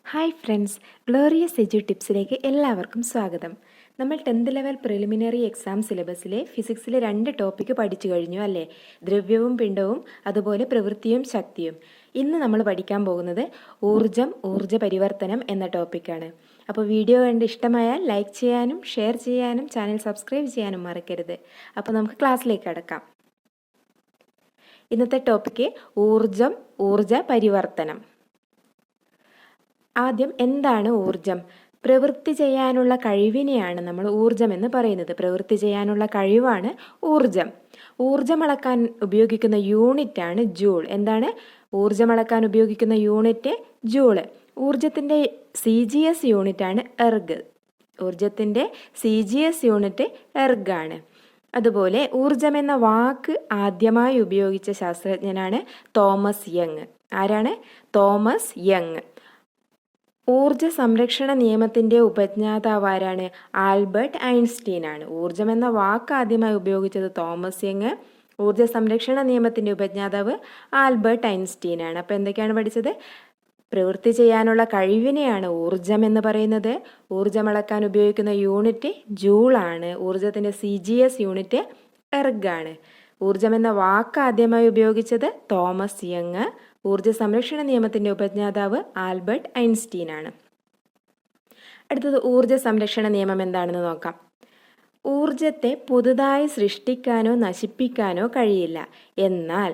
Hi friends, glorious edu ടിപ്സിലേക്ക് എല്ലാവർക്കും സ്വാഗതം. നമ്മൾ 10th ലെവൽ പ്രിലിമിനറി എക്സാം സിലബസിലെ ഫിസിക്സിലെ 2 ടോപ്പിക്ക് പഠിച്ചു കഴിഞ്ഞു അല്ലേ? ദ്രവ്യവും പിണ്ഡവും, അതുപോലെ പ്രവൃത്തിയും ശക്തിയും. ഇന്ന് നമ്മൾ പഠിക്കാൻ പോകുന്നത് ഊർജ പരിവർത്തനം എന്ന ടോപ്പിക്കാണ്. അപ്പോൾ വീഡിയോ കണ്ട് ഇഷ്ടമായാൽ ലൈക്ക് ചെയ്യാനും ഷെയർ ചെയ്യാനും ചാനൽ സബ്സ്ക്രൈബ് ചെയ്യാനും മറക്കരുത്. അപ്പോൾ നമുക്ക് ക്ലാസ്സിലേക്ക് കടക്കാം. ഇന്നത്തെ ടോപ്പിക്ക് ഊർജ പരിവർത്തനം. ആദ്യം എന്താണ് ഊർജം? പ്രവൃത്തി ചെയ്യാനുള്ള കഴിവിനെയാണ് നമ്മൾ ഊർജം എന്ന് പറയുന്നത്. പ്രവൃത്തി ചെയ്യാനുള്ള കഴിവാണ് ഊർജം. ഊർജം അളക്കാൻ ഉപയോഗിക്കുന്ന യൂണിറ്റാണ് ജൂൾ. എന്താണ് ഊർജം അളക്കാൻ ഉപയോഗിക്കുന്ന യൂണിറ്റ്? ജൂള്. ഊർജത്തിൻ്റെ CGS യൂണിറ്റാണ് എർഗ്. ഊർജത്തിൻ്റെ CGS യൂണിറ്റ് എർഗാണ്. അതുപോലെ ഊർജം എന്ന വാക്ക് ആദ്യമായി ഉപയോഗിച്ച ശാസ്ത്രജ്ഞനാണ് തോമസ് യങ്. ആരാണ്? Thomas Young. ഊർജ സംരക്ഷണ നിയമത്തിൻ്റെ ഉപജ്ഞാതാവ് ആരാണ്? ആൽബർട്ട് ഐൻസ്റ്റീൻ ആണ്. ഊർജം എന്ന വാക്ക് ആദ്യമായി ഉപയോഗിച്ചത് തോമസ് യങ്. ഊർജ സംരക്ഷണ നിയമത്തിൻ്റെ ഉപജ്ഞാതാവ് ആൽബർട്ട് ഐൻസ്റ്റീൻ ആണ്. അപ്പോൾ എന്തൊക്കെയാണ് പഠിച്ചത്? പ്രവൃത്തി ചെയ്യാനുള്ള കഴിവിനെയാണ് ഊർജം എന്ന് പറയുന്നത്. ഊർജം അളക്കാൻ ഉപയോഗിക്കുന്ന യൂണിറ്റ് ജൂളാണ്. ഊർജത്തിൻ്റെ CGS യൂണിറ്റ് എർഗാണ്. ഊർജം എന്ന വാക്ക് ആദ്യമായി ഉപയോഗിച്ചത് തോമസ് യങ്. ഊർജ സംരക്ഷണ നിയമത്തിൻ്റെ ഉപജ്ഞാതാവ് ആൽബർട്ട് ഐൻസ്റ്റീൻ ആണ്. അടുത്തത് ഊർജ സംരക്ഷണ നിയമം എന്താണെന്ന് നോക്കാം. ഊർജത്തെ പുതുതായി സൃഷ്ടിക്കാനോ നശിപ്പിക്കാനോ കഴിയില്ല. എന്നാൽ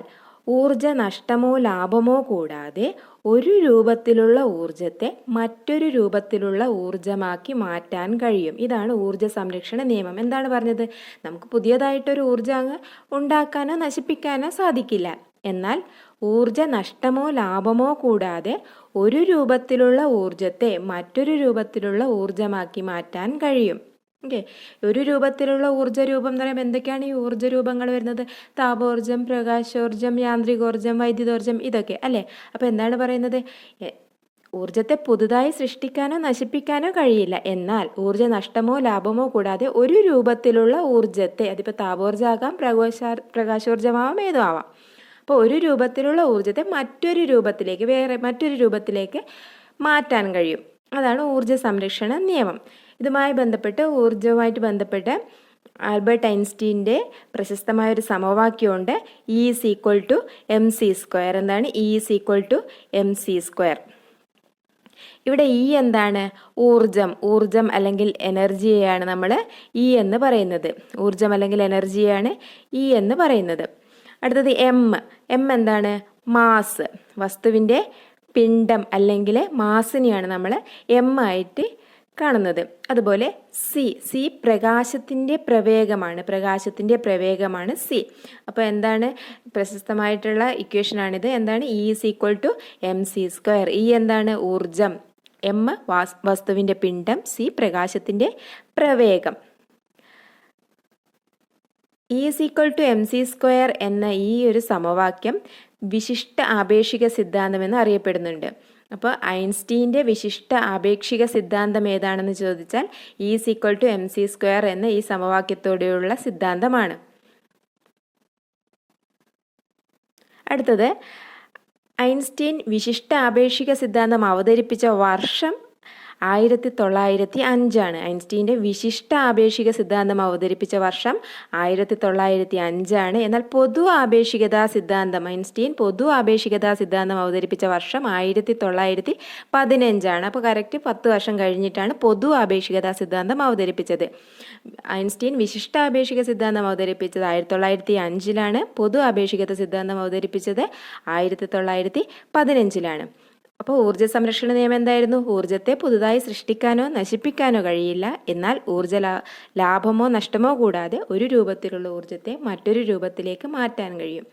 ഊർജ നഷ്ടമോ ലാഭമോ കൂടാതെ ഒരു രൂപത്തിലുള്ള ഊർജത്തെ മറ്റൊരു രൂപത്തിലുള്ള ഊർജമാക്കി മാറ്റാൻ കഴിയും. ഇതാണ് ഊർജ സംരക്ഷണ നിയമം. എന്താണ് പറഞ്ഞത്? നമുക്ക് പുതിയതായിട്ടൊരു ഊർജം ഉണ്ടാക്കാനോ നശിപ്പിക്കാനോ സാധിക്കില്ല. എന്നാൽ ഊർജ നഷ്ടമോ ലാഭമോ കൂടാതെ ഒരു രൂപത്തിലുള്ള ഊർജത്തെ മറ്റൊരു രൂപത്തിലുള്ള ഊർജമാക്കി മാറ്റാൻ കഴിയും. ഓക്കെ, ഒരു രൂപത്തിലുള്ള ഊർജ്ജരൂപം എന്ന് പറയുമ്പോൾ എന്തൊക്കെയാണ് ഈ ഊർജ്ജ രൂപങ്ങൾ വരുന്നത്? താപോർജം, പ്രകാശോർജം, യാന്ത്രികോർജം, വൈദ്യുതോർജം, ഇതൊക്കെ അല്ലേ? അപ്പോൾ എന്താണ് പറയുന്നത്? ഊർജത്തെ പുതുതായി സൃഷ്ടിക്കാനോ നശിപ്പിക്കാനോ കഴിയില്ല. എന്നാൽ ഊർജ നഷ്ടമോ ലാഭമോ കൂടാതെ ഒരു രൂപത്തിലുള്ള ഊർജത്തെ, അതിപ്പോൾ താപോർജമാകാം, പ്രകാശോർജമാവാം, ഏതും ആവാം. അപ്പോൾ ഒരു രൂപത്തിലുള്ള ഊർജത്തെ മറ്റൊരു രൂപത്തിലേക്ക് മാറ്റാൻ കഴിയും. അതാണ് ഊർജ സംരക്ഷണ നിയമം. ഇതുമായി ബന്ധപ്പെട്ട് ഊർജവുമായിട്ട് ബന്ധപ്പെട്ട് ആൽബർട്ട് ഐൻസ്റ്റീൻ്റെ പ്രശസ്തമായൊരു സമവാക്യമുണ്ട്. E=mc². എന്താണ് E=mc²? ഇവിടെ എന്താണ്? ഊർജം അല്ലെങ്കിൽ എനർജിയെയാണ് നമ്മൾ എന്ന് പറയുന്നത്. ഊർജം അല്ലെങ്കിൽ എനർജിയാണ് എന്ന് പറയുന്നത്. അടുത്തത് എം എന്താണ്? മാസ്. വസ്തുവിൻ്റെ പിണ്ഡം അല്ലെങ്കിൽ മാസിനെയാണ് നമ്മൾ ആയിട്ട് കാണുന്നത്. അതുപോലെ സി പ്രകാശത്തിൻ്റെ പ്രവേഗമാണ് സി. അപ്പോൾ എന്താണ്? പ്രശസ്തമായിട്ടുള്ള ഇക്വേഷനാണിത്. എന്താണ്? E=mc². എന്താണ്? ഊർജം. എം വസ്തുവിൻ്റെ പിണ്ഡം, സി പ്രകാശത്തിൻ്റെ പ്രവേഗം. E=mc² എന്ന ഈ ഒരു സമവാക്യം വിശിഷ്ട ആപേക്ഷിക സിദ്ധാന്തം എന്ന് അറിയപ്പെടുന്നുണ്ട്. അപ്പോൾ ഐൻസ്റ്റീൻ്റെ വിശിഷ്ട ആപേക്ഷിക സിദ്ധാന്തം ഏതാണെന്ന് ചോദിച്ചാൽ E=mc² എന്ന ഈ സമവാക്യത്തോടെയുള്ള സിദ്ധാന്തമാണ്. അടുത്തത് ഐൻസ്റ്റീൻ വിശിഷ്ട ആപേക്ഷിക സിദ്ധാന്തം അവതരിപ്പിച്ച വർഷം 1905 ആണ്. ഐൻസ്റ്റീൻ്റെ വിശിഷ്ട ആപേക്ഷിക സിദ്ധാന്തം അവതരിപ്പിച്ച വർഷം 1905 ആണ്. എന്നാൽ ഐൻസ്റ്റീൻ പൊതു ആപേക്ഷികതാ സിദ്ധാന്തം അവതരിപ്പിച്ച വർഷം 1915 ആണ്. അപ്പോൾ കറക്റ്റ് 10 വർഷം കഴിഞ്ഞിട്ടാണ് പൊതു ആപേക്ഷികതാ സിദ്ധാന്തം അവതരിപ്പിച്ചത്. ഐൻസ്റ്റീൻ വിശിഷ്ട ആപേക്ഷിക സിദ്ധാന്തം അവതരിപ്പിച്ചത് 1905 പൊതു ആപേക്ഷികത സിദ്ധാന്തം അവതരിപ്പിച്ചത് 1915. അപ്പോൾ ഊർജ്ജ സംരക്ഷണ നിയമം എന്തായിരുന്നു? ഊർജത്തെ പുതുതായി സൃഷ്ടിക്കാനോ നശിപ്പിക്കാനോ കഴിയില്ല. എന്നാൽ ഊർജ ലാഭമോ നഷ്ടമോ കൂടാതെ ഒരു രൂപത്തിലുള്ള ഊർജത്തെ മറ്റൊരു രൂപത്തിലേക്ക് മാറ്റാൻ കഴിയും.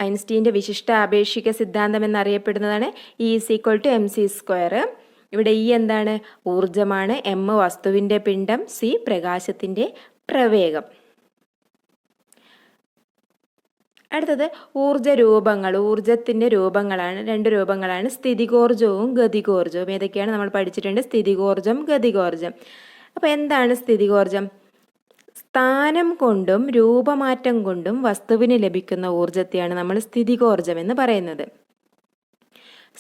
ഐൻസ്റ്റീൻ്റെ വിശിഷ്ട ആപേക്ഷിക സിദ്ധാന്തം എന്നറിയപ്പെടുന്നതാണ് E=mc². ഇവിടെ എന്താണ്? ഊർജമാണ്. എം വസ്തുവിൻ്റെ പിണ്ഡം, സി പ്രകാശത്തിൻ്റെ പ്രവേഗം. അടുത്തത് ഊർജത്തിൻ്റെ രൂപങ്ങളാണ്. 2 രൂപങ്ങളാണ്, സ്ഥിതികോർജവും ഗതികോർജവും. ഏതൊക്കെയാണ് നമ്മൾ പഠിച്ചിട്ടുണ്ട്? സ്ഥിതികോർജം, ഗതികോർജം. അപ്പോൾ എന്താണ് സ്ഥിതികോർജം? സ്ഥാനം കൊണ്ടും രൂപമാറ്റം കൊണ്ടും വസ്തുവിന് ലഭിക്കുന്ന ഊർജത്തെയാണ് നമ്മൾ സ്ഥിതികോർജം എന്ന് പറയുന്നത്.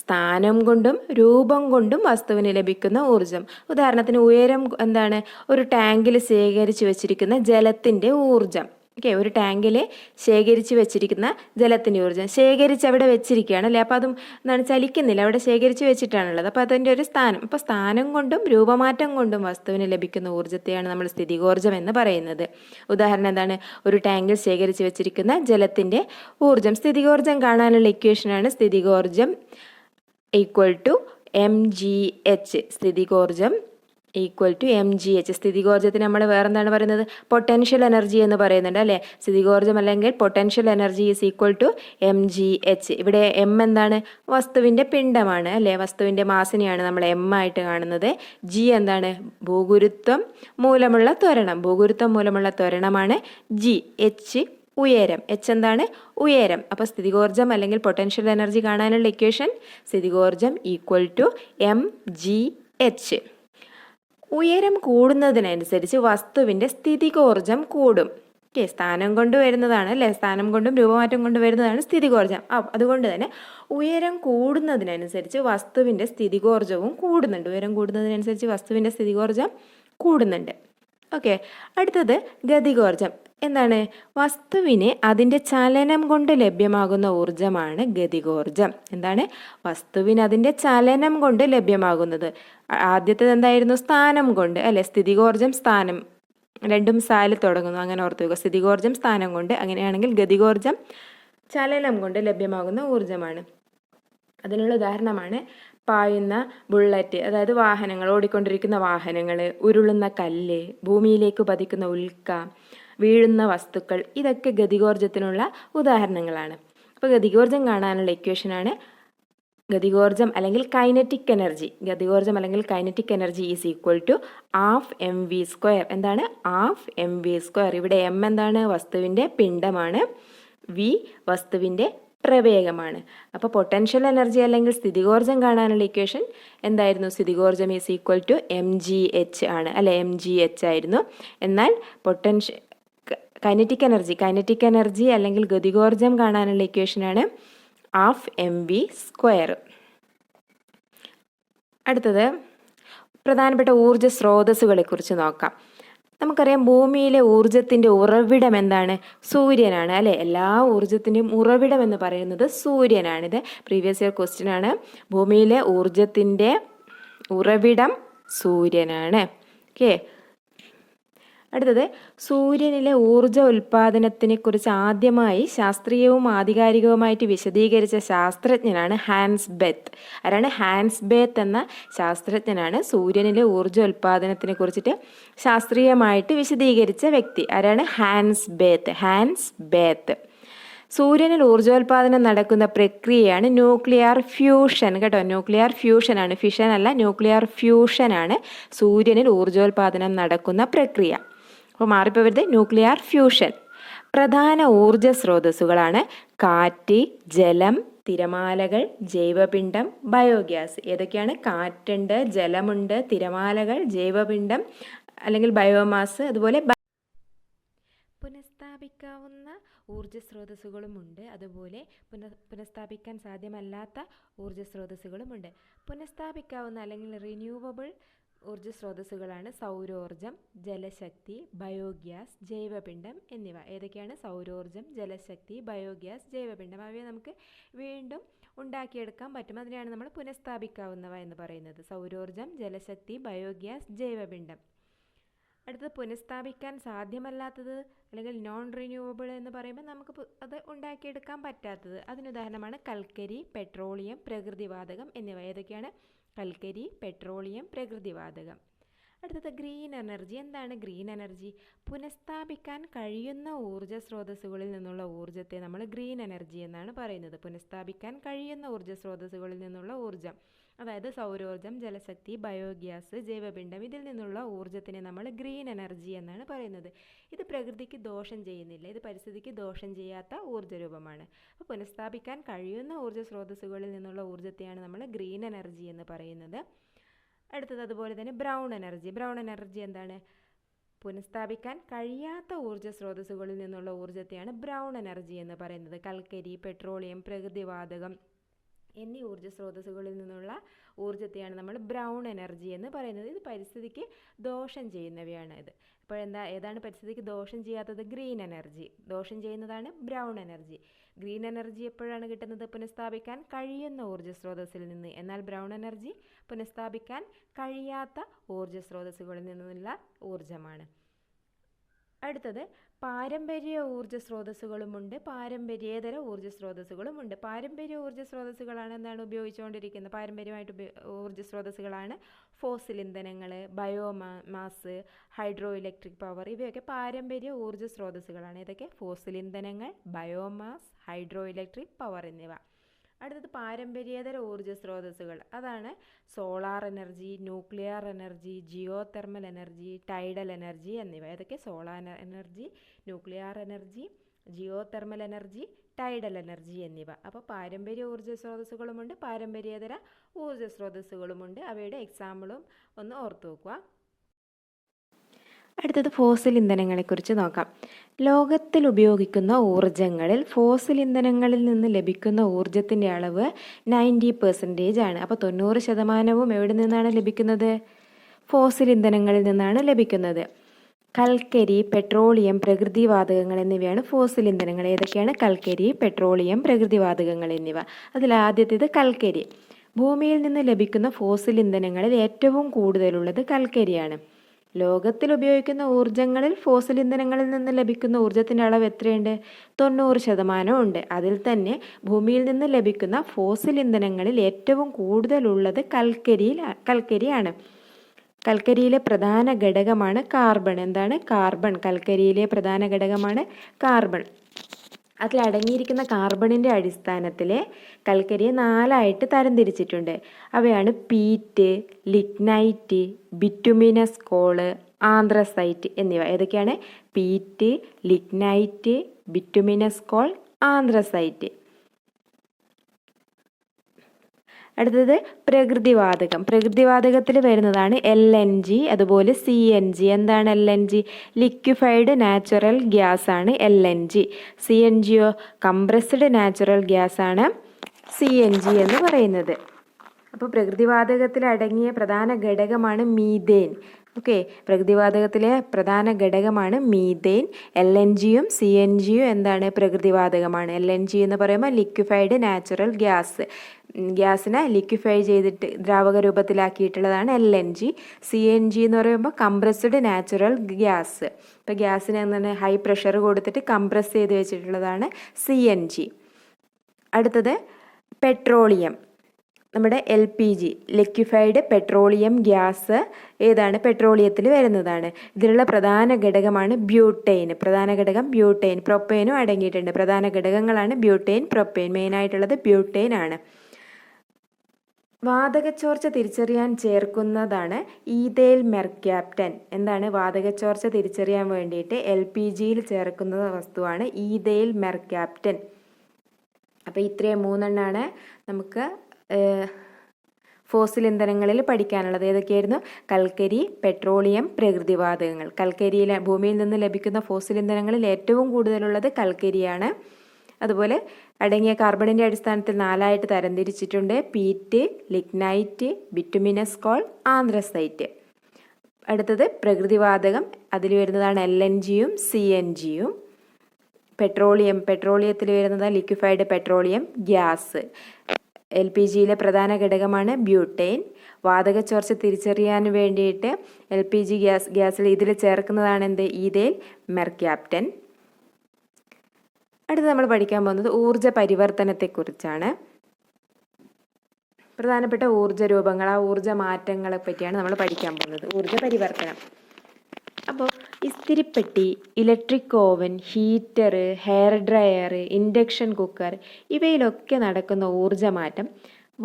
സ്ഥാനം കൊണ്ടും രൂപം കൊണ്ടും വസ്തുവിന് ലഭിക്കുന്ന ഊർജം. ഉദാഹരണത്തിന് ഉയരം എന്താണ്? ഒരു ടാങ്കിൽ ശേഖരിച്ചു വെച്ചിരിക്കുന്ന ജലത്തിൻ്റെ ഊർജം. ഓക്കെ, ഒരു ടാങ്കിൽ ശേഖരിച്ച് വെച്ചിരിക്കുന്ന ജലത്തിൻ്റെ ഊർജ്ജം ശേഖരിച്ച് അവിടെ വെച്ചിരിക്കുകയാണ് അല്ലേ. അപ്പോൾ അതും എന്താണ്, ചലിക്കുന്നില്ല, അവിടെ ശേഖരിച്ച് വെച്ചിട്ടാണുള്ളത്. അപ്പോൾ അതിൻ്റെ ഒരു സ്ഥാനം. അപ്പോൾ സ്ഥാനം കൊണ്ടും രൂപമാറ്റം കൊണ്ടും വസ്തുവിന് ലഭിക്കുന്ന ഊർജ്ജത്തെയാണ് നമ്മൾ സ്ഥിതികോർജ്ജം എന്ന് പറയുന്നത്. ഉദാഹരണം എന്താണ്? ഒരു ടാങ്കിൽ ശേഖരിച്ച് വെച്ചിരിക്കുന്ന ജലത്തിൻ്റെ ഊർജ്ജം. സ്ഥിതികോർജ്ജം കാണാനുള്ള ഇക്വേഷനാണ് സ്ഥിതികോർജ്ജം ഈക്വൽ ടു mgh. സ്ഥിതികോർജ്ജം ഈക്വൽ ടു mgh. സ്ഥിതികോർജ്ജത്തിന് നമ്മൾ വേറെന്താണ് പറയുന്നത്? പൊട്ടൻഷ്യൽ എനർജി എന്ന് പറയുന്നുണ്ട് അല്ലേ. സ്ഥിതികോർജ്ജം അല്ലെങ്കിൽ potential energy is equal to mgh. ഇവിടെ m എന്താണ്? വസ്തുവിൻ്റെ പിണ്ഡമാണ് അല്ലേ. വസ്തുവിൻ്റെ മാസിനെയാണ് നമ്മൾ m ആയിട്ട് കാണുന്നത്. g എന്താണ്? ഭൂഗുരുത്വം മൂലമുള്ള ത്വരണം. ഭൂഗുരുത്വം മൂലമുള്ള ത്വരണമാണ് g. h ഉയരം. h എന്താണ്? ഉയരം. അപ്പോൾ സ്ഥിതികോർജ്ജം അല്ലെങ്കിൽ പൊട്ടൻഷ്യൽ എനർജി കാണാനുള്ള ഇക്വേഷൻ സ്ഥിതികോർജ്ജം ഈക്വൽ ടു mgh. ഉയരം കൂടുന്നതിനനുസരിച്ച് വസ്തുവിൻ്റെ സ്ഥിതികോർജ്ജം കൂടും. ഓക്കെ, സ്ഥാനം കൊണ്ട് വരുന്നതാണ് അല്ലേ. സ്ഥാനം കൊണ്ടും രൂപമാറ്റം കൊണ്ട് വരുന്നതാണ് സ്ഥിതികോർജ്ജം. അതുകൊണ്ട് തന്നെ ഉയരം കൂടുന്നതിനനുസരിച്ച് വസ്തുവിൻ്റെ സ്ഥിതികോർജ്ജവും കൂടുന്നുണ്ട്. ഉയരം കൂടുന്നതിനനുസരിച്ച് വസ്തുവിൻ്റെ സ്ഥിതികോർജ്ജം കൂടുന്നുണ്ട്. ഓക്കെ, അടുത്തത് ഗതികോർജ്ജം. എന്താണ്? വസ്തുവിന് അതിൻ്റെ ചലനം കൊണ്ട് ലഭ്യമാകുന്ന ഊർജമാണ് ഗതികോർജ്ജം. എന്താണ്? വസ്തുവിന് അതിൻ്റെ ചലനം കൊണ്ട് ലഭ്യമാകുന്നത്. ആദ്യത്തേത് എന്തായിരുന്നു? സ്ഥാനം കൊണ്ട് അല്ലെ. സ്ഥിതികോർജ്ജം സ്ഥാനം, രണ്ടും സാല് തുടങ്ങുന്നു, അങ്ങനെ ഓർത്തു വെക്കുക. സ്ഥിതികോർജ്ജം സ്ഥാനം കൊണ്ട്, അങ്ങനെയാണെങ്കിൽ ഗതികോർജ്ജം ചലനം കൊണ്ട് ലഭ്യമാകുന്ന ഊർജ്ജമാണ്. അതിനുള്ള ഉദാഹരണമാണ് പായുന്ന ബുള്ളറ്റ്, അതായത് വാഹനങ്ങൾ, ഓടിക്കൊണ്ടിരിക്കുന്ന വാഹനങ്ങൾ, ഉരുളുന്ന കല്ല്, ഭൂമിയിലേക്ക് പതിക്കുന്ന ഉൽക്ക, വീഴുന്ന വസ്തുക്കൾ, ഇതൊക്കെ ഗതികോർജ്ജത്തിനുള്ള ഉദാഹരണങ്ങളാണ്. അപ്പോൾ ഗതികോർജ്ജം കാണാനുള്ള ഇക്വേഷനാണ് ഗതികോർജ്ജം അല്ലെങ്കിൽ കൈനറ്റിക് എനർജി. ഗതികോർജ്ജം അല്ലെങ്കിൽ kinetic energy is equal to ½ mv². എന്താണ്? ½ mv². ഇവിടെ m എന്താണ്? വസ്തുവിൻ്റെ പിണ്ഡമാണ്. v വസ്തുവിൻ്റെ പ്രവേഗമാണ്. അപ്പോൾ പൊട്ടൻഷ്യൽ എനർജി അല്ലെങ്കിൽ സ്ഥിതികോർജ്ജം കാണാനുള്ള ഇക്വേഷൻ എന്തായിരുന്നു? സ്ഥിതികോർജ്ജം ഈസ് ഈക്വൽ ടു mgh ആണ് അല്ലെ. mgh ആയിരുന്നു. എന്നാൽ കൈനറ്റിക് എനർജി അല്ലെങ്കിൽ ഗതികോർജ്ജം കാണാനുള്ള ഇക്വേഷനാണ് ½ mv². അടുത്തത് പ്രധാനപ്പെട്ട ഊർജ്ജ സ്രോതസ്സുകളെ കുറിച്ച് നോക്കാം. നമുക്കറിയാം ഭൂമിയിലെ ഊർജത്തിൻ്റെ ഉറവിടം എന്താണ്? സൂര്യനാണ് അല്ലേ. എല്ലാ ഊർജത്തിൻ്റെയും ഉറവിടം എന്ന് പറയുന്നത് സൂര്യനാണിത്. പ്രീവിയസ് ഇയർ ക്വസ്റ്റ്യൻ ആണ്. ഭൂമിയിലെ ഊർജത്തിൻ്റെ ഉറവിടം സൂര്യനാണ്. ഓക്കെ, അടുത്തത് സൂര്യനിലെ ഊർജ ഉൽപാദനത്തിനെ കുറിച്ച് ആദ്യമായി ശാസ്ത്രീയവും ആധികാരികവുമായിട്ട് വിശദീകരിച്ച ശാസ്ത്രജ്ഞനാണ് ഹാൻസ് ബെത്ത്. ആരാണ്? ഹാൻസ് ബെത്ത് എന്ന ശാസ്ത്രജ്ഞനാണ് സൂര്യനിലെ ഊർജ ഉൽപാദനത്തിനെ കുറിച്ചിട്ട് ശാസ്ത്രീയമായിട്ട് വിശദീകരിച്ച വ്യക്തി. ആരാണ്? Hans Bethe. സൂര്യനിൽ ഊർജോൽപാദനം നടക്കുന്ന പ്രക്രിയയാണ് ന്യൂക്ലിയർ ഫ്യൂഷൻ. കേട്ടോ, ന്യൂക്ലിയർ ഫ്യൂഷനാണ്, ഫിഷൻ അല്ല, ന്യൂക്ലിയർ ഫ്യൂഷനാണ് സൂര്യനിൽ ഊർജോൽപാദനം നടക്കുന്ന പ്രക്രിയ. അപ്പോൾ മാറിപ്പോവരുത്, ന്യൂക്ലിയർ ഫ്യൂഷൻ. പ്രധാന ഊർജ സ്രോതസ്സുകളാണ് കാറ്റ്, ജലം, തിരമാലകൾ, ജൈവപിണ്ഡം, ബയോഗ്യാസ്. ഏതൊക്കെയാണ്? കാറ്റുണ്ട്, ജലമുണ്ട്, തിരമാലകൾ, ജൈവപിണ്ഡം അല്ലെങ്കിൽ ബയോമാസ്, അതുപോലെ പുനഃസ്ഥാപിക്കാവുന്ന ഊർജ സ്രോതസ്സുകളുമുണ്ട്. അതുപോലെ പുനഃസ്ഥാപിക്കാൻ സാധ്യമല്ലാത്ത ഊർജ സ്രോതസ്സുകളുമുണ്ട്. പുനഃസ്ഥാപിക്കാവുന്ന അല്ലെങ്കിൽ റിന്യൂവബിൾ ഊർജ സ്രോതസ്സുകളാണ് സൗരോർജം, ജലശക്തി, ബയോഗ്യാസ്, ജൈവപിണ്ഡം എന്നിവ. ഏതൊക്കെയാണ്? സൗരോർജം, ജലശക്തി, ബയോഗ്യാസ്, ജൈവപിണ്ഡം. അവയെ നമുക്ക് വീണ്ടും ഉണ്ടാക്കിയെടുക്കാൻ പറ്റും. അതിനെയാണ് നമ്മൾ പുനഃസ്ഥാപിക്കാവുന്നവ എന്ന് പറയുന്നത്. സൗരോർജം, ജലശക്തി, ബയോഗ്യാസ്, ജൈവപിണ്ഡം. അടുത്തത് പുനഃസ്ഥാപിക്കാൻ സാധ്യമല്ലാത്തത് അല്ലെങ്കിൽ നോൺ റിന്യൂവബിൾ എന്ന് പറയുമ്പോൾ നമുക്ക് അത് ഉണ്ടാക്കിയെടുക്കാൻ പറ്റാത്തത്. അതിനുദാഹരണമാണ് കൽക്കരി, പെട്രോളിയം, പ്രകൃതിവാതകം എന്നിവ. ഏതൊക്കെയാണ്? കൽക്കരി, പെട്രോളിയം, പ്രകൃതിവാതകം. അടുത്തത് ഗ്രീൻ എനർജി. എന്താണ് ഗ്രീൻ എനർജി? പുനഃസ്ഥാപിക്കാൻ കഴിയുന്ന ഊർജ സ്രോതസ്സുകളിൽ നിന്നുള്ള ഊർജ്ജത്തെ നമ്മൾ ഗ്രീൻ എനർജി എന്നാണ് പറയുന്നത്. പുനഃസ്ഥാപിക്കാൻ കഴിയുന്ന ഊർജ സ്രോതസ്സുകളിൽ നിന്നുള്ള ഊർജ്ജം, അതായത് സൗരോർജം, ജലശക്തി, ബയോഗ്യാസ്, ജൈവപിണ്ഡം, ഇതിൽ നിന്നുള്ള ഊർജ്ജത്തിനെ നമ്മൾ ഗ്രീൻ എനർജി എന്നാണ് പറയുന്നത്. ഇത് പ്രകൃതിക്ക് ദോഷം ചെയ്യുന്നില്ല, ഇത് പരിസ്ഥിതിക്ക് ദോഷം ചെയ്യാത്ത ഊർജ്ജരൂപമാണ്. അപ്പോൾ പുനഃസ്ഥാപിക്കാൻ കഴിയുന്ന ഊർജ്ജ സ്രോതസ്സുകളിൽ നിന്നുള്ള ഊർജ്ജത്തെയാണ് നമ്മൾ ഗ്രീൻ എനർജി എന്ന് പറയുന്നത്. അടുത്തത് അതുപോലെ തന്നെ ബ്രൗൺ എനർജി. ബ്രൗൺ എനർജി എന്താണ്? പുനഃസ്ഥാപിക്കാൻ കഴിയാത്ത ഊർജ്ജ സ്രോതസ്സുകളിൽ നിന്നുള്ള ഊർജ്ജത്തെയാണ് ബ്രൗൺ എനർജി എന്ന് പറയുന്നത്. കൽക്കരി, പെട്രോളിയം, പ്രകൃതിവാതകം എന്നീ ഊർജ്ജ സ്രോതസ്സുകളിൽ നിന്നുള്ള ഊർജ്ജത്തെയാണ് നമ്മൾ ബ്രൗൺ എനർജി എന്ന് പറയുന്നത്. ഇത് പരിസ്ഥിതിക്ക് ദോഷം ചെയ്യുന്നവയാണ്. ഇപ്പോൾ ഏതാണ് പരിസ്ഥിതിക്ക് ദോഷം ചെയ്യാത്തത്? Green energy. ദോഷം ചെയ്യുന്നതാണ് ബ്രൗൺ എനർജി. ഗ്രീൻ എനർജി എപ്പോഴാണ് കിട്ടുന്നത്? പുനഃസ്ഥാപിക്കാൻ കഴിയുന്ന ഊർജ്ജ സ്രോതസ്സിൽ നിന്ന്. എന്നാൽ ബ്രൗൺ എനർജി പുനഃസ്ഥാപിക്കാൻ കഴിയാത്ത ഊർജ്ജ സ്രോതസ്സുകളിൽ നിന്നുള്ള ഊർജ്ജമാണ്. അടുത്തത് പാരമ്പര്യ ഊർജ്ജ സ്രോതസ്സുകളുമുണ്ട്, പാരമ്പര്യേതര ഊർജ്ജ സ്രോതസ്സുകളുമുണ്ട്. പാരമ്പര്യ ഊർജ്ജ സ്രോതസ്സുകളാണ് എന്താണ് ഉപയോഗിച്ചുകൊണ്ടിരിക്കുന്നത്? പാരമ്പര്യമായിട്ട് ഊർജ്ജ സ്രോതസ്സുകളാണ് ഫോസിൽ ഇന്ധനങ്ങൾ, ബയോമാസ്, ഹൈഡ്രോ ഇലക്ട്രിക് പവർ. ഇവയൊക്കെ പാരമ്പര്യ ഊർജ്ജ സ്രോതസ്സുകളാണ്. ഇതൊക്കെ ഫോസിൽ ഇന്ധനങ്ങൾ, ബയോമാസ്, ഹൈഡ്രോ ഇലക്ട്രിക് പവർ എന്നിവ. അടുത്തത് പാരമ്പര്യേതര ഊർജ്ജ സ്രോതസ്സുകൾ. അതാണ് solar energy, nuclear energy, geothermal energy, tidal energy എന്നിവ. ഏതൊക്കെ? Solar energy, nuclear energy, geothermal energy, tidal energy എന്നിവ. അപ്പോൾ പാരമ്പര്യ ഊർജ്ജ സ്രോതസ്സുകളുമുണ്ട്, പാരമ്പര്യേതര ഊർജ്ജ സ്രോതസ്സുകളുമുണ്ട്. അവയുടെ എക്സാമ്പിളും ഒന്ന് ഓർത്തു വെക്കുക. അടുത്തത് ഫോസിൽ ഇന്ധനങ്ങളെക്കുറിച്ച് നോക്കാം. ലോകത്തിൽ ഉപയോഗിക്കുന്ന ഊർജ്ജങ്ങളിൽ ഫോസിൽ ഇന്ധനങ്ങളിൽ നിന്ന് ലഭിക്കുന്ന ഊർജ്ജത്തിൻ്റെ അളവ് 90% ആണ്. അപ്പോൾ 90% എവിടെ നിന്നാണ് ലഭിക്കുന്നത്? ഫോസിൽ ഇന്ധനങ്ങളിൽ നിന്നാണ് ലഭിക്കുന്നത്. കൽക്കരി, പെട്രോളിയം, പ്രകൃതിവാതകങ്ങൾ എന്നിവയാണ് ഫോസിൽ ഇന്ധനങ്ങൾ. ഏതൊക്കെയാണ്? കൽക്കരി, പെട്രോളിയം, പ്രകൃതിവാതകങ്ങൾ എന്നിവ. അതിൽ ആദ്യത്തേത് കൽക്കരി. ഭൂമിയിൽ നിന്ന് ലഭിക്കുന്ന ഫോസിൽ ഇന്ധനങ്ങളിൽ ഏറ്റവും കൂടുതലുള്ളത് കൽക്കരിയാണ്. ലോകത്തിൽ ഉപയോഗിക്കുന്ന ഊർജ്ജങ്ങളിൽ ഫോസിൽ ഇന്ധനങ്ങളിൽ നിന്ന് ലഭിക്കുന്ന ഊർജ്ജത്തിൻ്റെ അളവ് എത്രയുണ്ട്? 90% ഉണ്ട്. അതിൽ തന്നെ ഭൂമിയിൽ നിന്ന് ലഭിക്കുന്ന ഫോസിൽ ഇന്ധനങ്ങളിൽ ഏറ്റവും കൂടുതലുള്ളത് കൽക്കരിയാണ്. കൽക്കരിയിലെ പ്രധാന ഘടകമാണ് കാർബൺ. എന്താണ്? കാർബൺ. കൽക്കരിയിലെ പ്രധാന ഘടകമാണ് കാർബൺ. അതിൽ അടങ്ങിയിരിക്കുന്ന കാർബണിൻ്റെ അടിസ്ഥാനത്തിൽ കൽക്കരിയെ 4ആയിട്ട് തരംതിരിച്ചിട്ടുണ്ട്. അവയാണ് peat, lignite, bituminous coal, anthracite എന്നിവ. ഏതൊക്കെയാണ്? Peat, lignite, bituminous coal, anthracite. അടുത്തത് പ്രകൃതിവാതകം. പ്രകൃതിവാതകത്തിൽ വരുന്നതാണ് LNG, അതുപോലെ CNG. എന്താണ് LNG? ലിക്വിഫൈഡ് നാച്ചുറൽ ഗ്യാസ് ആണ് LNG. CNG compressed natural gas ആണ് CNG എന്ന് പറയുന്നത്. അപ്പോൾ പ്രകൃതിവാതകത്തിൽ അടങ്ങിയ പ്രധാന ഘടകമാണ് മീഥേൻ. ഓക്കെ, പ്രകൃതിവാതകത്തിലെ പ്രധാന ഘടകമാണ് മീഥേൻ. LNGയും CNGയും എന്താണ്? പ്രകൃതിവാതകമാണ്. LNG എന്ന് പറയുമ്പോൾ ലിക്വിഫൈഡ് നാച്ചുറൽ ഗ്യാസിനെ ലിക്വിഫൈ ചെയ്തിട്ട് ദ്രാവക രൂപത്തിലാക്കിയിട്ടുള്ളതാണ് LNG. CNG എന്ന് പറയുമ്പോൾ കംപ്രസ്ഡ് നാച്ചുറൽ ഗ്യാസ്. ഇപ്പോൾ ഗ്യാസിനെ എന്താണ്? ഹൈ പ്രഷർ കൊടുത്തിട്ട് കംപ്രസ് ചെയ്ത് വെച്ചിട്ടുള്ളതാണ് CNG. അടുത്തത് പെട്രോളിയം. നമ്മുടെ LPG, ലിക്വിഫൈഡ് പെട്രോളിയം ഗ്യാസ് ഏതാണ്? പെട്രോളിയത്തിൽ വരുന്നതാണ്. ഇതിലുള്ള പ്രധാന ഘടകമാണ് ബ്യൂട്ടെയിൻ. പ്രധാന ഘടകം ബ്യൂട്ടെയിൻ. പ്രൊപ്പെയിനും അടങ്ങിയിട്ടുണ്ട്. പ്രധാന ഘടകങ്ങളാണ് ബ്യൂട്ടെയിൻ, പ്രൊപ്പെയിൻ. മെയിനായിട്ടുള്ളത് ബ്യൂട്ടെയിൻ ആണ്. വാതകച്ചോർച്ച തിരിച്ചറിയാൻ ചേർക്കുന്നതാണ് ഈഥൈൽ മെർക്യാപ്റ്റൻ. എന്താണ്? വാതകച്ചോർച്ച തിരിച്ചറിയാൻ വേണ്ടിയിട്ട് LPGയിൽ ചേർക്കുന്ന വസ്തുവാണ് ഈഥൈൽ മെർക്യാപ്റ്റൻ. അപ്പോൾ ഇത്രയും 3 നമുക്ക് ഫോസിൽ ഇന്ധനങ്ങളിൽ പഠിക്കാനുള്ളത്. ഏതൊക്കെയായിരുന്നു? കൽക്കരി, പെട്രോളിയം, പ്രകൃതിവാതകങ്ങൾ. ഭൂമിയിൽ നിന്ന് ലഭിക്കുന്ന ഫോസിൽ ഇന്ധനങ്ങളിൽ ഏറ്റവും കൂടുതലുള്ളത് കൽക്കരിയാണ്. അതുപോലെ അടങ്ങിയ കാർബണിൻ്റെ അടിസ്ഥാനത്തിൽ 4ആയിട്ട് തരംതിരിച്ചിട്ടുണ്ട്. Peat, lignite, bituminous coal, anthracite. അടുത്തത് പ്രകൃതിവാതകം. അതിൽ വരുന്നതാണ് LNGയും CNGയും. പെട്രോളിയത്തിൽ വരുന്നത് ലിക്വിഫൈഡ് പെട്രോളിയം ഗ്യാസ്. LPGയിലെ പ്രധാന ഘടകമാണ് ബ്യൂട്ടെയിൻ. വാതകച്ചോർച്ച തിരിച്ചറിയാൻ വേണ്ടിയിട്ട് LPG ഗ്യാസിൽ ഇതിൽ ചേർക്കുന്നതാണ് എന്ത്? Ethyl mercaptan. അടുത്ത് നമ്മൾ പഠിക്കാൻ പോകുന്നത് ഊർജ്ജ പരിവർത്തനത്തെക്കുറിച്ചാണ്. പ്രധാനപ്പെട്ട ഊർജ്ജ രൂപങ്ങൾ, ആ ഊർജ്ജ മാറ്റങ്ങളെ പറ്റിയാണ് നമ്മൾ പഠിക്കാൻ പോകുന്നത്. ഊർജ്ജ പരിവർത്തനം. അപ്പോൾ ഇസ്തിരിപ്പെട്ടി, electric oven, heater, hair dryer, induction cooker ഇവയിലൊക്കെ നടക്കുന്ന ഊർജ്ജമാറ്റം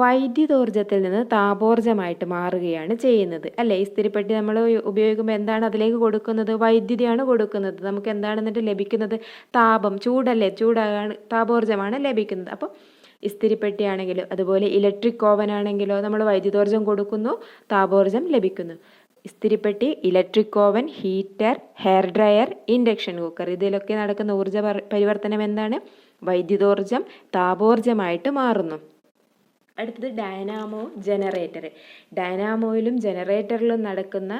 വൈദ്യുതോർജ്ജത്തിൽ നിന്ന് താപോർജ്ജമായിട്ട് മാറുകയാണ് ചെയ്യുന്നത്. അല്ലേ? ഇസ്തിരിപ്പെട്ടി നമ്മൾ ഉപയോഗിക്കുമ്പോൾ എന്താണ് അതിലേക്ക് കൊടുക്കുന്നത്? വൈദ്യുതിയാണ് കൊടുക്കുന്നത്. നമുക്ക് എന്താണ് എന്നിട്ട് ലഭിക്കുന്നത്? താപം, ചൂടല്ലേ? താപോർജ്ജമാണ് ലഭിക്കുന്നത്. അപ്പോൾ ഇസ്തിരിപ്പെട്ടി ആണെങ്കിലോ അതുപോലെ ഇലക്ട്രിക് ഓവൻ ആണെങ്കിലോ നമ്മൾ വൈദ്യുതോർജ്ജം കൊടുക്കുന്നു, താപോർജ്ജം ലഭിക്കുന്നു. ഇസ്തിരിപ്പെട്ടി, electric oven, heater, hair dryer, induction cooker ഇതിലൊക്കെ നടക്കുന്ന ഊർജ്ജ പരിവർത്തനം എന്താണ്? വൈദ്യുതോർജ്ജം താപോർജ്ജമായിട്ട് മാറുന്നു. അടുത്തത് ഡൈനാമോ ജനറേറ്റർ. ഡൈനാമോയിലും ജനറേറ്ററിലും നടക്കുന്ന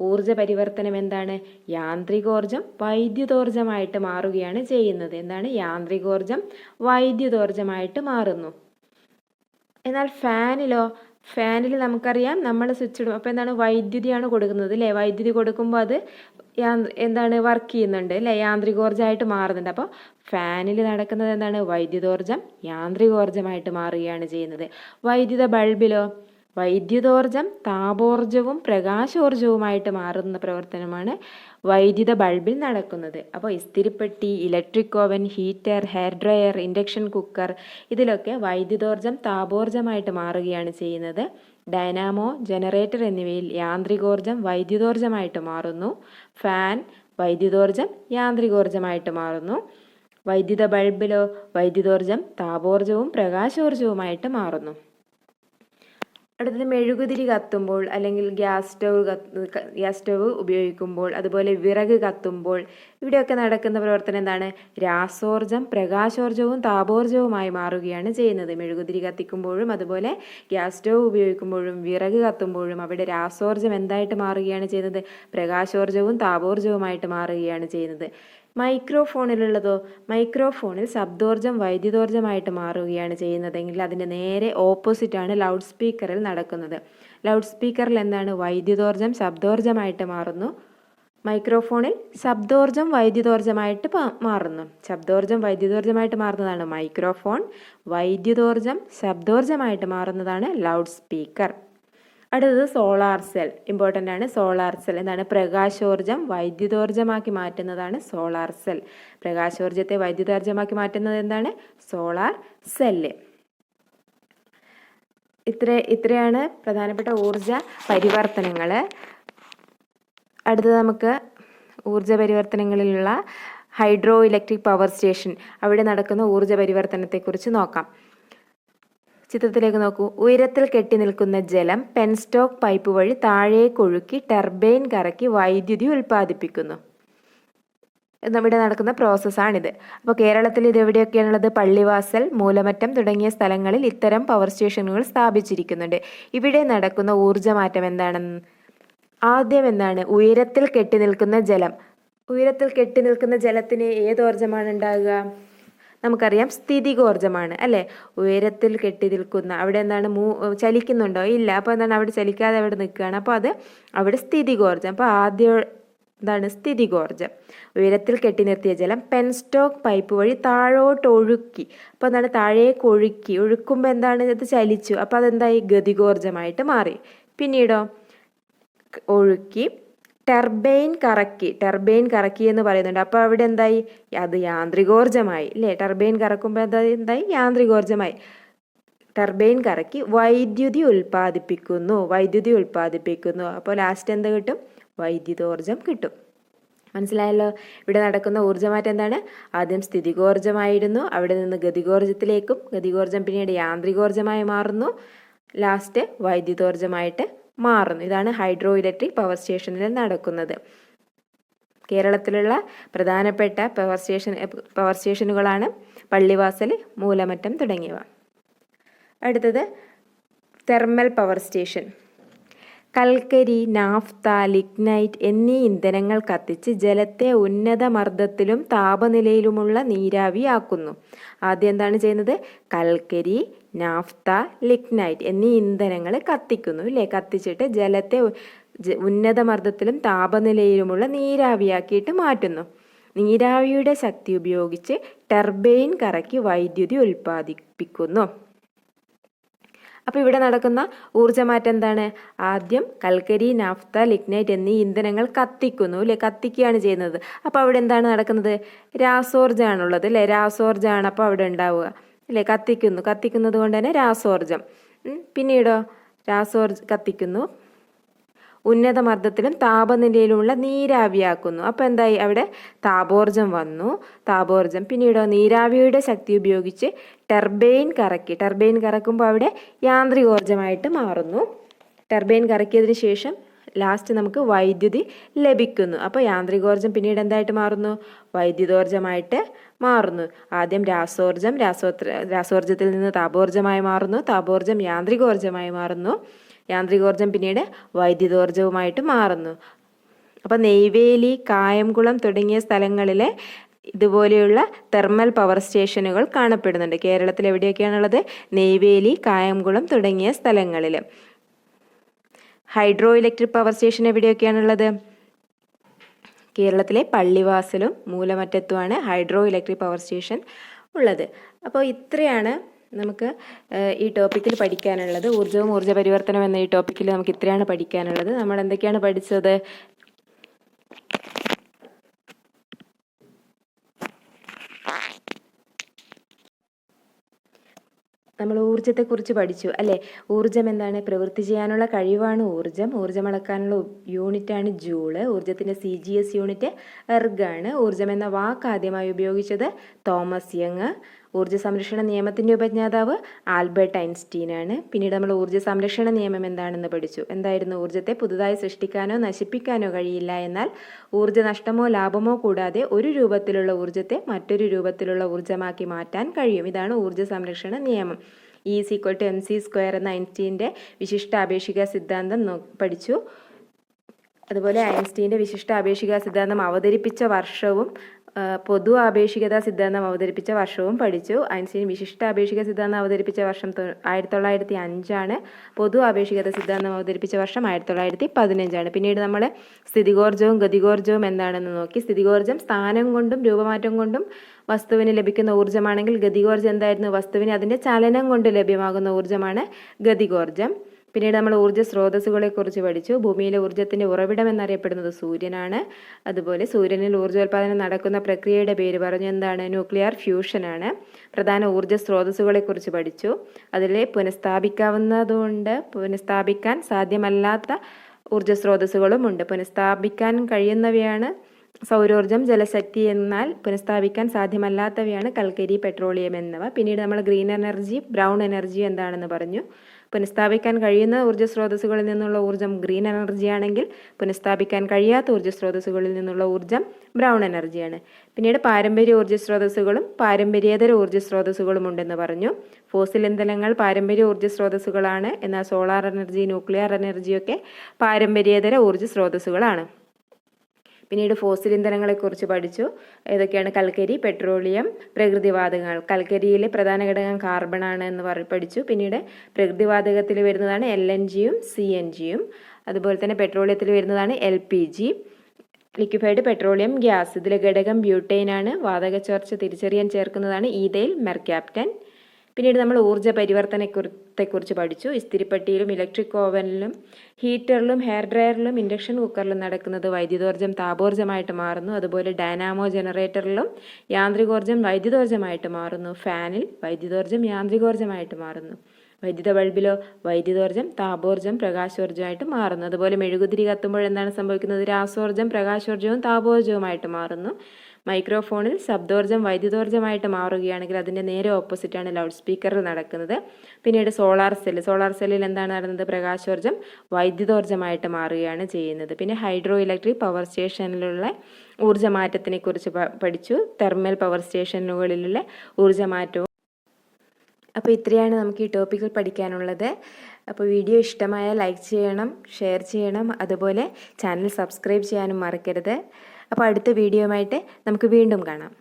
ഊർജ പരിവർത്തനം എന്താണ്? യാന്ത്രികോർജം വൈദ്യുതോർജമായിട്ട് മാറുകയാണ് ചെയ്യുന്നത്. എന്താണ്? യാന്ത്രികോർജം വൈദ്യുതോർജമായിട്ട് മാറുന്നു. എന്നാൽ ഫാനിൽ നമുക്കറിയാം നമ്മൾ സ്വിച്ച് ഇടും, അപ്പോൾ എന്താണ്? വൈദ്യുതിയാണ് കൊടുക്കുന്നത് അല്ലേ? വൈദ്യുതി കൊടുക്കുമ്പോൾ അത് എന്താണ്? വർക്ക് ചെയ്യുന്നുണ്ട് അല്ലേ? യാന്ത്രികോർജ്ജമായിട്ട് മാറുന്നുണ്ട്. അപ്പോൾ ഫാനിൽ നടക്കുന്നത് എന്താണ്? വൈദ്യുതോർജ്ജം യാന്ത്രികോർജ്ജമായിട്ട് മാറുകയാണ് ചെയ്യുന്നത്. വൈദ്യുത ബൾബിലോ? വൈദ്യുതോർജ്ജം താപോർജ്ജവും പ്രകാശോർജ്ജവുമായിട്ട് മാറുന്ന പ്രവർത്തനമാണ് വൈദ്യുത ബൾബിൽ നടക്കുന്നത്. അപ്പോൾ ഇസ്തിരിപ്പെട്ടി, electric oven, heater, hair dryer, induction cooker ഇതിലൊക്കെ വൈദ്യുതോർജ്ജം താപോർജ്ജമായിട്ട് മാറുകയാണ് ചെയ്യുന്നത്. ഡൈനാമോ, ജനറേറ്റർ എന്നിവയിൽ യാന്ത്രികോർജ്ജം വൈദ്യുതോർജ്ജമായിട്ട് മാറുന്നു. ഫാൻ വൈദ്യുതോർജ്ജം യാന്ത്രികോർജ്ജമായിട്ട് മാറുന്നു. വൈദ്യുത ബൾബിലോ? വൈദ്യുതോർജ്ജം താപോർജ്ജവും പ്രകാശോർജ്ജവുമായിട്ട് മാറുന്നു. അടുത്തത് മെഴുകുതിരി കത്തുമ്പോൾ അല്ലെങ്കിൽ ഗ്യാസ് സ്റ്റവ് ഉപയോഗിക്കുമ്പോൾ, അതുപോലെ വിറക് കത്തുമ്പോൾ ഇവിടെയൊക്കെ നടക്കുന്ന പ്രവർത്തനം എന്താണ്? രാസോർജം പ്രകാശോർജവും താപോർജവുമായി മാറുകയാണ് ചെയ്യുന്നത്. മെഴുകുതിരി കത്തിക്കുമ്പോഴും അതുപോലെ ഗ്യാസ് സ്റ്റവ് ഉപയോഗിക്കുമ്പോഴും വിറക് കത്തുമ്പോഴും അവിടെ രാസോർജം എന്തായിട്ട് മാറുകയാണ് ചെയ്യുന്നത്? പ്രകാശോർജവും താപോർജവുമായിട്ട് മാറുകയാണ് ചെയ്യുന്നത്. മൈക്രോഫോണിലുള്ളതോ? മൈക്രോഫോണിൽ ശബ്ദോർജം വൈദ്യുതോർജമായിട്ട് മാറുകയാണ് ചെയ്യുന്നതെങ്കിൽ അതിൻ്റെ നേരെ ഓപ്പോസിറ്റാണ് ലൗഡ് സ്പീക്കറിൽ നടക്കുന്നത്. ലൗഡ് സ്പീക്കറിൽ എന്താണ്? വൈദ്യുതോർജം ശബ്ദോർജമായിട്ട് മാറുന്നു. മൈക്രോഫോണിൽ ശബ്ദോർജം വൈദ്യുതോർജമായിട്ട് മാറുന്നു. ശബ്ദോർജം വൈദ്യുതോർജമായിട്ട് മാറുന്നതാണ് മൈക്രോഫോൺ. വൈദ്യുതോർജം ശബ്ദോർജമായിട്ട് മാറുന്നതാണ് ലൗഡ് സ്പീക്കർ. അടുത്തത് സോളാർ സെൽ. ഇമ്പോർട്ടൻ്റ് ആണ് സോളാർ സെൽ. എന്താണ്? പ്രകാശോർജം വൈദ്യുതോർജമാക്കി മാറ്റുന്നതാണ് സോളാർ സെൽ. പ്രകാശോർജത്തെ വൈദ്യുതോർജമാക്കി മാറ്റുന്നത് എന്താണ്? Solar cell. ഇത്രയാണ് പ്രധാനപ്പെട്ട ഊർജ പരിവർത്തനങ്ങൾ. അടുത്തത് നമുക്ക് ഊർജ പരിവർത്തനങ്ങളിലുള്ള ഹൈഡ്രോ ഇലക്ട്രിക് പവർ സ്റ്റേഷൻ അവിടെ നടക്കുന്ന ഊർജ പരിവർത്തനത്തെക്കുറിച്ച് നോക്കാം. ചിത്രത്തിലേക്ക് നോക്കൂ. ഉയരത്തിൽ കെട്ടി നിൽക്കുന്ന ജലം പെൻസ്റ്റോക്ക് പൈപ്പ് വഴി താഴേക്കൊഴുക്കി ടർബൈൻ കറക്കി വൈദ്യുതി ഉൽപ്പാദിപ്പിക്കുന്നു. ഇവിടെ നടക്കുന്ന പ്രോസസ്സാണിത്. അപ്പോൾ കേരളത്തിൽ ഇത് എവിടെയൊക്കെയാണുള്ളത്? പള്ളിവാസൽ, മൂലമറ്റം തുടങ്ങിയ സ്ഥലങ്ങളിൽ ഇത്തരം പവർ സ്റ്റേഷനുകൾ സ്ഥാപിച്ചിരിക്കുന്നുണ്ട്. ഇവിടെ നടക്കുന്ന ഊർജ്ജമാറ്റം എന്താണെന്ന് ആദ്യം എന്താണ്? ഉയരത്തിൽ കെട്ടി നിൽക്കുന്ന ജലം. ഉയരത്തിൽ കെട്ടി നിൽക്കുന്ന ജലത്തിന് ഏതോർജ്ജമാണ് ഉണ്ടാകുക? നമുക്കറിയാം സ്ഥിതികോർജ്ജമാണ് അല്ലേ? ഉയരത്തിൽ കെട്ടി നിൽക്കുന്ന അവിടെ എന്താണ്? ചലിക്കുന്നുണ്ടോ? ഇല്ല. അപ്പോൾ എന്താണ്? അവിടെ ചലിക്കാതെ അവിടെ നിൽക്കുകയാണ്. അപ്പോൾ അത് അവിടെ സ്ഥിതികോർജ്ജം. അപ്പോൾ ആദ്യം എന്താണ്? സ്ഥിതികോർജ്ജം. ഉയരത്തിൽ കെട്ടി നിർത്തിയ ജലം പെൻസ്റ്റോക്ക് പൈപ്പ് വഴി താഴോട്ട് ഒഴുക്കി. അപ്പോൾ എന്താണ്? താഴേക്ക് ഒഴുക്കി. ഒഴുക്കുമ്പോൾ എന്താണ്? ഇത് ചലിച്ചു. അപ്പോൾ അതെന്തായി? ഗതികോർജ്ജമായിട്ട് മാറി. പിന്നീടോ ഒഴുക്കി ടർബൈൻ കറക്കി എന്ന് പറയുന്നുണ്ട്. അപ്പോൾ അവിടെ എന്തായി? അത് യാന്ത്രികോർജ്ജമായി അല്ലേ? ടർബൈൻ കറക്കുമ്പോൾ എന്തായി? യാന്ത്രികോർജ്ജമായി. ടർബൈൻ കറക്കി വൈദ്യുതി ഉൽപ്പാദിപ്പിക്കുന്നു. അപ്പോൾ ലാസ്റ്റ് എന്ത് കിട്ടും? വൈദ്യുതോർജ്ജം കിട്ടും. മനസ്സിലായല്ലോ? ഇവിടെ നടക്കുന്ന ഊർജ്ജമാറ്റം എന്താണ്? ആദ്യം സ്ഥിതികോർജ്ജമായിരുന്നു, അവിടെ നിന്ന് ഗതികോർജ്ജത്തിലേക്കും, ഗതികോർജ്ജം പിന്നീട് യാന്ത്രികോർജ്ജമായി മാറുന്നു, ലാസ്റ്റ് വൈദ്യുതോർജ്ജമായിട്ട് മാറുന്നു. ഇതാണ് ഹൈഡ്രോ ഇലക്ട്രിക് പവർ സ്റ്റേഷനിൽ നടക്കുന്നത്. കേരളത്തിലുള്ള പ്രധാനപ്പെട്ട പവർ സ്റ്റേഷനുകളാണ് പള്ളിവാസൽ, മൂലമറ്റം തുടങ്ങിയവ. അടുത്തത് തെർമൽ പവർ സ്റ്റേഷൻ. കൽക്കരി, നാഫ്ത, ലിഗ്നൈറ്റ് എന്നീ ഇന്ധനങ്ങൾ കത്തിച്ച് ജലത്തെ ഉന്നത മർദ്ദത്തിലും താപനിലയിലുമുള്ള നീരാവിയാക്കുന്നു. ആദ്യം എന്താണ് ചെയ്യുന്നത്? കൽക്കരി, നാഫ്ത, ലിഗ്നൈറ്റ് എന്നീ ഇന്ധനങ്ങൾ കത്തിക്കുന്നു അല്ലേ? കത്തിച്ചിട്ട് ജലത്തെ ഉന്നത മർദ്ദത്തിലും താപനിലയിലുമുള്ള നീരാവിയാക്കിയിട്ട് മാറ്റുന്നു. നീരാവിയുടെ ശക്തി ഉപയോഗിച്ച് ടർബൈൻ കറക്കി വൈദ്യുതി ഉൽപ്പാദിപ്പിക്കുന്നു. അപ്പോൾ ഇവിടെ നടക്കുന്ന ഊർജ്ജമാറ്റം എന്താണ്? ആദ്യം കൽക്കരി, നാഫ്ത, ലിഗ്നൈറ്റ് എന്നീ ഇന്ധനങ്ങൾ കത്തിക്കുന്നു അല്ലേ? കത്തിക്കുകയാണ് ചെയ്യുന്നത്. അപ്പോൾ അവിടെ എന്താണ് നടക്കുന്നത്? രാസോർജ്ജമാണുള്ളത് അല്ലേ? രാസോർജ്ജമാണ് അപ്പോൾ അവിടെ ഉണ്ടാവുക അല്ലേ? കത്തിക്കുന്നത് കൊണ്ട് തന്നെ രാസോർജ്ജം. പിന്നീടോ കത്തിക്കുന്നു, ഉന്നത മർദ്ദത്തിലും താപനിലയിലുള്ള നീരാവിയാക്കുന്നു. അപ്പോൾ എന്തായി? അവിടെ താപോർജ്ജം വന്നു. പിന്നീടോ നീരാവിയുടെ ശക്തി ഉപയോഗിച്ച് ടർബൈൻ കറക്കുമ്പോൾ അവിടെ യാന്ത്രികോർജ്ജമായിട്ട് മാറുന്നു. ടർബൈൻ കറക്കിയതിന് ശേഷം ലാസ്റ്റ് നമുക്ക് വൈദ്യുതി ലഭിക്കുന്നു. അപ്പോൾ യാന്ത്രികോർജ്ജം പിന്നീട് എന്തായിട്ട് മാറുന്നു? വൈദ്യുതോർജ്ജമായിട്ട് മാറുന്നു. ആദ്യം രാസോർജ്ജം, രാസോർജ്ജത്തിൽ നിന്ന് താപോർജ്ജമായി മാറുന്നു, താപോർജ്ജം യാന്ത്രികോർജ്ജമായി മാറുന്നു, യാന്ത്രികോർജ്ജം പിന്നീട് വൈദ്യുതോർജ്ജവുമായിട്ട് മാറുന്നു. അപ്പോൾ നെയ്വേലി, കായംകുളം തുടങ്ങിയ സ്ഥലങ്ങളിലെ ഇതുപോലെയുള്ള തെർമൽ പവർ സ്റ്റേഷനുകൾ കാണപ്പെടുന്നുണ്ട്. കേരളത്തിൽ എവിടെയൊക്കെയാണുള്ളത്? നെയ്വേലി, കായംകുളം തുടങ്ങിയ സ്ഥലങ്ങളിൽ. ഹൈഡ്രോ ഇലക്ട്രിക് പവർ സ്റ്റേഷൻ എവിടെയൊക്കെയാണുള്ളത്? കേരളത്തിലെ പള്ളിവാസലും മൂലമറ്റത്തുമാണ് ഹൈഡ്രോ ഇലക്ട്രിക് പവർ സ്റ്റേഷൻ ഉള്ളത്. അപ്പോൾ ഇത്രയാണ് നമുക്ക് ഈ ടോപ്പിക്കിൽ പഠിക്കാനുള്ളത്. ഊർജ്ജവും ഊർജ്ജ പരിവർത്തനം എന്ന ഈ ടോപ്പിക്കിൽ നമുക്ക് ഇത്രയാണ് പഠിക്കാനുള്ളത്. നമ്മൾ എന്തൊക്കെയാണ് പഠിച്ചത്? നമ്മൾ ഊർജ്ജത്തെക്കുറിച്ച് പഠിച്ചു അല്ലേ? ഊർജ്ജം എന്താണ്? പ്രവൃത്തി ചെയ്യാനുള്ള കഴിവാണ് ഊർജ്ജം. ഊർജ്ജം അളക്കാനുള്ള യൂണിറ്റാണ് ജൂള്. ഊർജ്ജത്തിൻ്റെ CGS യൂണിറ്റ് എർഗാണ്. ഊർജ്ജം എന്ന വാക്ക് ആദ്യമായി ഉപയോഗിച്ചത് തോമസ് യങ്. ഊർജ്ജ സംരക്ഷണ നിയമത്തിൻ്റെ ഉപജ്ഞാതാവ് ആൽബർട്ട് ഐൻസ്റ്റീനാണ്. പിന്നീട് നമ്മൾ ഊർജ്ജ സംരക്ഷണ നിയമം എന്താണെന്ന് പഠിച്ചു. എന്തായിരുന്നു? ഊർജ്ജത്തെ പുതുതായി സൃഷ്ടിക്കാനോ നശിപ്പിക്കാനോ കഴിയില്ല. എന്നാൽ ഊർജ്ജ നഷ്ടമോ ലാഭമോ കൂടാതെ ഒരു രൂപത്തിലുള്ള ഊർജ്ജത്തെ മറ്റൊരു രൂപത്തിലുള്ള ഊർജ്ജമാക്കി മാറ്റാൻ കഴിയും. ഇതാണ് ഊർജ്ജ സംരക്ഷണ നിയമം. E=mc² എന്ന ഐൻസ്റ്റീൻ്റെ വിശിഷ്ടാപേക്ഷിക സിദ്ധാന്തം പഠിച്ചു. അതുപോലെ ഐൻസ്റ്റീൻ്റെ വിശിഷ്ടാപേക്ഷിക സിദ്ധാന്തം അവതരിപ്പിച്ച വർഷവും പൊതു ആപേക്ഷികതാ സിദ്ധാന്തം അവതരിപ്പിച്ച വർഷവും പഠിച്ചു. ഐൻസ്റ്റീൻ വിശിഷ്ടാപേക്ഷിക സിദ്ധാന്തം അവതരിപ്പിച്ച വർഷം 1905 പൊതു ആപേക്ഷികത സിദ്ധാന്തം അവതരിപ്പിച്ച വർഷം 1915. പിന്നീട് നമ്മൾ സ്ഥിതികോർജ്ജവും ഗതികോർജ്ജവും എന്താണെന്ന് നോക്കി. സ്ഥിതികോർജ്ജം സ്ഥാനം കൊണ്ടും രൂപമാറ്റം കൊണ്ടും വസ്തുവിന് ലഭിക്കുന്ന ഊർജ്ജമാണെങ്കിൽ ഗതികോർജ്ജം എന്തായിരുന്നു? വസ്തുവിന് അതിൻ്റെ ചലനം കൊണ്ട് ലഭ്യമാകുന്ന ഊർജ്ജമാണ് ഗതികോർജ്ജം. പിന്നീട് നമ്മൾ ഊർജ്ജ സ്രോതസ്സുകളെക്കുറിച്ച് പഠിച്ചു. ഭൂമിയിലെ ഊർജ്ജത്തിൻ്റെ ഉറവിടം എന്നറിയപ്പെടുന്നത് സൂര്യനാണ്. അതുപോലെ സൂര്യനിൽ ഊർജ്ജോൽപാദനം നടക്കുന്ന പ്രക്രിയയുടെ പേര് പറഞ്ഞു. എന്താണ്? ന്യൂക്ലിയർ ഫ്യൂഷനാണ്. പ്രധാന ഊർജ്ജ സ്രോതസ്സുകളെക്കുറിച്ച് പഠിച്ചു. അതിൽ പുനഃസ്ഥാപിക്കാവുന്നതുകൊണ്ട് പുനഃസ്ഥാപിക്കാൻ സാധ്യമല്ലാത്ത ഊർജ്ജ സ്രോതസ്സുകളും ഉണ്ട്. പുനഃസ്ഥാപിക്കാൻ കഴിയുന്നവയാണ് സൗരോർജ്ജം, ജലശക്തി. എന്നാൽ പുനഃസ്ഥാപിക്കാൻ സാധ്യമല്ലാത്തവയാണ് കൽക്കരി, പെട്രോളിയം എന്നിവ. പിന്നീട് നമ്മൾ ഗ്രീൻ എനർജി, ബ്രൗൺ എനർജി എന്താണെന്ന് പറഞ്ഞു. പുനഃസ്ഥാപിക്കാൻ കഴിയുന്ന ഊർജ്ജ സ്രോതസ്സുകളിൽ നിന്നുള്ള ഊർജ്ജം ഗ്രീൻ എനർജി ആണെങ്കിൽ പുനഃസ്ഥാപിക്കാൻ കഴിയാത്ത ഊർജ്ജ സ്രോതസ്സുകളിൽ നിന്നുള്ള ഊർജ്ജം ബ്രൗൺ എനർജിയാണ്. പിന്നീട് പാരമ്പര്യ ഊർജ്ജ സ്രോതസ്സുകളും പാരമ്പര്യേതര ഊർജ്ജ സ്രോതസ്സുകളും ഉണ്ടെന്ന് പറഞ്ഞു. ഫോസിൽ ഇന്ധനങ്ങൾ പാരമ്പര്യ ഊർജ്ജ സ്രോതസ്സുകളാണ്. എന്നാൽ സോളാർ എനർജി, ന്യൂക്ലിയർ എനർജിയൊക്കെ പാരമ്പര്യേതര ഊർജ്ജ സ്രോതസ്സുകളാണ്. പിന്നീട് ഫോസിൽ ഇന്ധനങ്ങളെക്കുറിച്ച് പഠിച്ചു. ഏതൊക്കെയാണ്? കൽക്കരി, പെട്രോളിയം, പ്രകൃതിവാതകങ്ങൾ. കൽക്കരിയിലെ പ്രധാന ഘടകം കാർബണാണ് എന്ന് പഠിച്ചു. പിന്നീട് പ്രകൃതിവാതകത്തിൽ വരുന്നതാണ് LNGയും CNGയും. അതുപോലെ തന്നെ പെട്രോളിയത്തിൽ വരുന്നതാണ് LPG, ലിക്വിഫൈഡ് പെട്രോളിയം ഗ്യാസ്. ഇതിലെ ഘടകം ബ്യൂട്ടൈനാണ്. വാതക ചോർച്ച തിരിച്ചറിയാൻ ചേർക്കുന്നതാണ് ഈഥൈൽ മെർക്യാപ്റ്റൻ. പിന്നീട് നമ്മൾ ഊർജ്ജ പരിവർത്തനത്തെക്കുറിച്ച് പഠിച്ചു. ഇസ്തിരിപ്പെട്ടിയിലും ഇലക്ട്രിക് ഓവനിലും ഹീറ്ററിലും ഹെയർ ഡ്രയറിലും ഇൻഡക്ഷൻ കുക്കറിലും നടക്കുന്നത് വൈദ്യുതോർജ്ജം താപോർജ്ജമായിട്ട് മാറുന്നു. അതുപോലെ ഡൈനാമോ ജനറേറ്ററിലും യാന്ത്രികോർജ്ജം വൈദ്യുതോർജ്ജമായിട്ട് മാറുന്നു. ഫാനിൽ വൈദ്യുതോർജ്ജം യാന്ത്രികോർജ്ജമായിട്ട് മാറുന്നു. വൈദ്യുത ബൾബിലോ വൈദ്യുതോർജ്ജം താപോർജ്ജം പ്രകാശോർജ്ജമായിട്ട് മാറുന്നു. അതുപോലെ മെഴുകുതിരി കത്തുമ്പോൾ എന്താണ് സംഭവിക്കുന്നത്? രാസോർജ്ജം പ്രകാശോർജ്ജവും താപോർജ്ജവുമായിട്ട് മാറുന്നു. മൈക്രോഫോണിൽ ശബ്ദോർജ്ജം വൈദ്യുതോർജ്ജമായിട്ട് മാറുകയാണെങ്കിൽ അതിൻ്റെ നേരെ ഓപ്പോസിറ്റാണ് ലൗഡ് സ്പീക്കറിൽ നടക്കുന്നത്. പിന്നീട് സോളാർ സെല്ലിൽ എന്താണ് നടന്നത്? പ്രകാശോർജ്ജം വൈദ്യുതോർജ്ജമായിട്ട് മാറുകയാണ് ചെയ്യുന്നത്. പിന്നെ ഹൈഡ്രോ ഇലക്ട്രിക് പവർ സ്റ്റേഷനിലുള്ള ഊർജ്ജമാറ്റത്തിനെ കുറിച്ച് പഠിച്ചു. തെർമൽ പവർ സ്റ്റേഷനുകളിലുള്ള ഊർജ്ജമാറ്റവും. അപ്പോൾ ഇത്രയാണ് നമുക്ക് ഈ ടോപ്പിക്കിൽ പഠിക്കാനുള്ളത്. അപ്പോൾ വീഡിയോ ഇഷ്ടമായാൽ ലൈക്ക് ചെയ്യണം, ഷെയർ ചെയ്യണം. അതുപോലെ ചാനൽ സബ്സ്ക്രൈബ് ചെയ്യാനും മറക്കരുത്. അപ്പോൾ അടുത്ത വീഡിയോയുമായിട്ട് നമുക്ക് വീണ്ടും കാണാം.